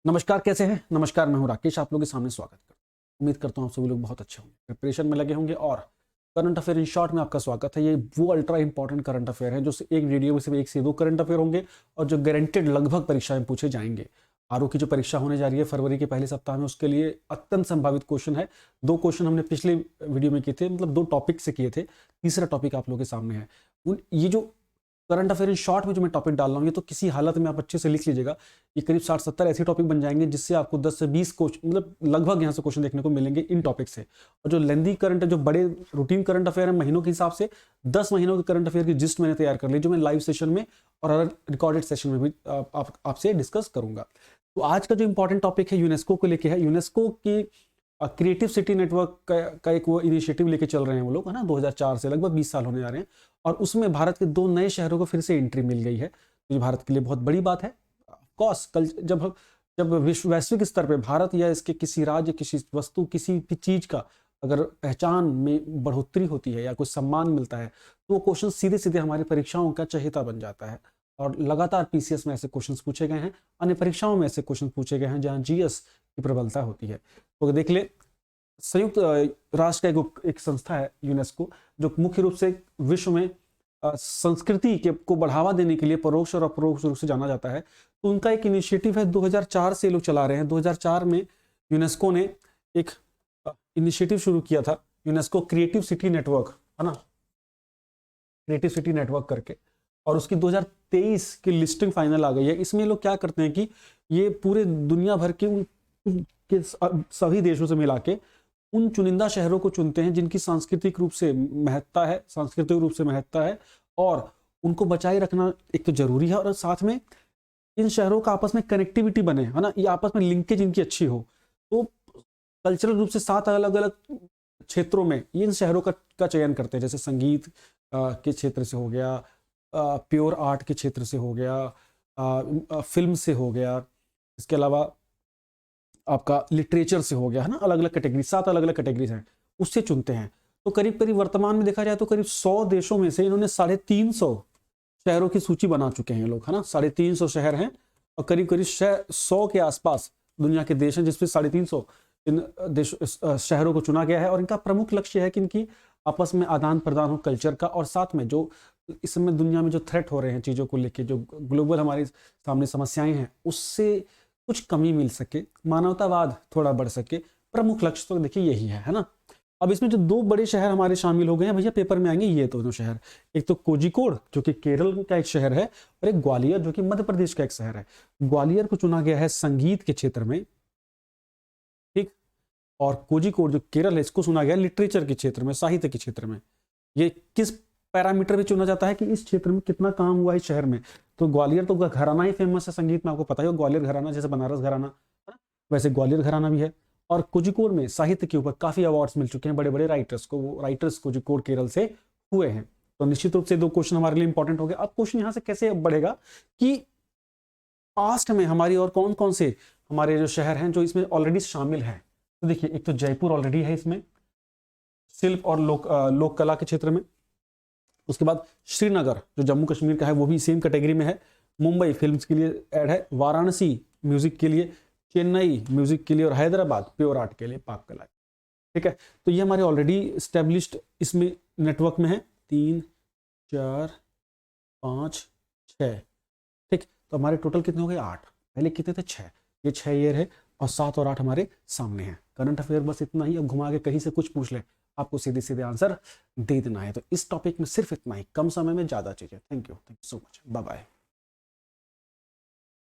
नमस्कार, कैसे हैं? नमस्कार, मैं हूं राकेश, आप लोगों के सामने स्वागत करता हूं। उम्मीद करता हूं आप सभी लोग बहुत अच्छे होंगे, प्रिपरेशन में लगे होंगे और करंट अफेयर इन शॉर्ट में आपका स्वागत है। ये वो अल्ट्रा इंपॉर्टेंट करंट अफेयर है जो एक वीडियो में सिर्फ 1 से 2 करंट अफेयर होंगे और जो गारंटेड लगभग परीक्षा में पूछे जाएंगे। आरओ की जो परीक्षा होने जा रही है फरवरी के पहले सप्ताह में, उसके लिए अत्यंत संभावित क्वेश्चन है। 2 क्वेश्चन हमने पिछले वीडियो में किए थे, मतलब 2 टॉपिक से किए थे, तीसरा टॉपिक आप लोगों के सामने है। ये जो करंट अफेयर इन शॉर्ट में जो मैं टॉपिक डाल रहा हूँ, ये तो किसी हालत में आप अच्छे से लिख लीजिएगा। ये करीब 60-70 ऐसे टॉपिक बन जाएंगे जिससे आपको 10 से 20 क्वेश्चन, मतलब लगभग यहाँ से क्वेश्चन देखने को मिलेंगे इन टॉपिक से। और जो लेंदी करंट है, जो बड़े रूटीन करंट अफेयर है महीनों के हिसाब से, 10 महीनों के करंट अफेयर की जिस्ट मैंने तैयार कर ली, जो मैं लाइव सेशन में और रिकॉर्डेड सेशन में भी आपसे डिस्कस करूंगा। तो आज का जो इंपॉर्टेंट टॉपिक है यूनेस्को को लेके है। यूनेस्को की क्रिएटिव सिटी नेटवर्क का एक वो इनिशिएटिव लेके चल रहे हैं वो लोग, है ना। 2004 से लगभग 20 साल होने जा रहे हैं और उसमें भारत के 2 नए शहरों को फिर से एंट्री मिल गई है, तो ये भारत के लिए बहुत बड़ी बात है। ऑफकोर्स कल जब वैश्विक स्तर पे भारत या इसके किसी राज्य, किसी वस्तु, किसी भी चीज का अगर पहचान में बढ़ोतरी होती है या कुछ सम्मान मिलता है, तो वो क्वेश्चन सीधे सीधे हमारी परीक्षाओं का चहेता बन जाता है। और लगातार पीसीएस में ऐसे क्वेश्चन पूछे गए हैं, अन्य परीक्षाओं में ऐसे क्वेश्चन पूछे गए हैं जहां जीएस की प्रबलता होती है। तो देख ले, संयुक्त राष्ट्र का एक संस्था है यूनेस्को, जो मुख्य रूप से विश्व में संस्कृति को बढ़ावा देने के लिए परोक्ष और अपरोक्ष रूप से जाना जाता है। तो उनका एक इनिशिएटिव है, 2004 से लोग चला रहे हैं। 2004 में यूनेस्को ने एक इनिशिएटिव शुरू किया था, यूनेस्को क्रिएटिव सिटी नेटवर्क, है ना, क्रिएटिव सिटी नेटवर्क करके, और उसकी 2023 की लिस्टिंग फाइनल आ गई है। इसमें लोग क्या करते हैं कि ये पूरे दुनिया भर के सभी देशों से मिला के उन चुनिंदा शहरों को चुनते हैं जिनकी सांस्कृतिक रूप से महत्ता है, और उनको बचाए रखना एक तो जरूरी है, और साथ में इन शहरों का आपस में कनेक्टिविटी बने, है ना, ये आपस में लिंकेज इनकी अच्छी हो। तो कल्चरल रूप से 7 अलग अलग क्षेत्रों में ये इन शहरों का चयन करते हैं, जैसे संगीत के क्षेत्र से हो गया, प्योर आर्ट के क्षेत्र से हो गया, फिल्म से हो गया, इसके अलावा आपका लिटरेचर से हो गया, है ना। अलग अलग कैटेगरी, 7 अलग अलग कैटेगरीज हैं, उससे चुनते हैं। तो करीब करीब वर्तमान में देखा जाए तो करीब 100 देशों में से इन्होंने 350 शहरों की सूची बना चुके हैं लोग, है ना। 350 शहर हैं और करीब करीब 100 के आसपास दुनिया के देश हैं जिसमें 350 इन शहरों को चुना गया है। और इनका प्रमुख लक्ष्य है कि इनकी आपस में आदान प्रदान हो कल्चर का, और साथ में जो इस समय दुनिया में जो थ्रेट हो रहे हैं चीज़ों को लेके, जो ग्लोबल हमारे सामने समस्याएं हैं, उससे कुछ कमी मिल सके, मानवतावाद थोड़ा बढ़ सके। प्रमुख लक्ष्य तो देखिए यही है ना। अब इसमें जो 2 बड़े शहर हमारे शामिल हो गए हैं भैया, पेपर में आएंगे ये दोनों शहर। एक तो कोझिकोड जो कि केरल का एक शहर है, और एक ग्वालियर जो कि मध्य प्रदेश का एक शहर है। ग्वालियर को चुना गया है संगीत के क्षेत्र में, ठीक, और कोझिकोड जो केरल है इसको चुना गया लिटरेचर के क्षेत्र में, साहित्य के क्षेत्र में। ये किस पैरामीटर पे चुना जाता है कि इस क्षेत्र में कितना काम हुआ है इस शहर में। तो ग्वालियर तो घराना ही फेमस है संगीत में, आपको पता ही, ग्वालियर घराना जैसे बनारस घराना है ना, वैसे ग्वालियर घराना भी है। और कोझिकोड में साहित्य के ऊपर काफी अवार्ड्स मिल चुके हैं बड़े बड़े राइटर्स को, वो राइटर्स कोझिकोड केरल से हुए हैं। तो निश्चित रूप से 2 क्वेश्चन हमारे लिए इंपॉर्टेंट हो गए। अब क्वेश्चन यहाँ से कैसे बढ़ेगा कि पास्ट में हमारी और कौन कौन से हमारे जो शहर हैं जो इसमें ऑलरेडी शामिल हैं। तो देखिए, एक तो जयपुर ऑलरेडी है इसमें, शिल्प और लोक कला के क्षेत्र में। उसके बाद श्रीनगर जो जम्मू कश्मीर का है वो भी सेम कैटेगरी में है। मुंबई फिल्म्स के लिए ऐड है, वाराणसी म्यूजिक के लिए, चेन्नई म्यूजिक के लिए, और हैदराबाद प्योर आर्ट के लिए, पाक कला। ठीक है, तो ये हमारे ऑलरेडी स्टैब्लिश्ड इसमें नेटवर्क में है। 3 4 5 6, ठीक। तो हमारे टोटल कितने हो गए? 8। पहले कितने थे? 6। ये 6 ईयर है और 7 और 8 हमारे सामने हैं। करंट अफेयर बस इतना ही। अब घुमा के कहीं से कुछ पूछ ले, आपको सीधे सीधे आंसर दे देना है। तो इस टॉपिक में सिर्फ इतना ही, कम समय में ज्यादा चीजें। Thank you so much, bye bye.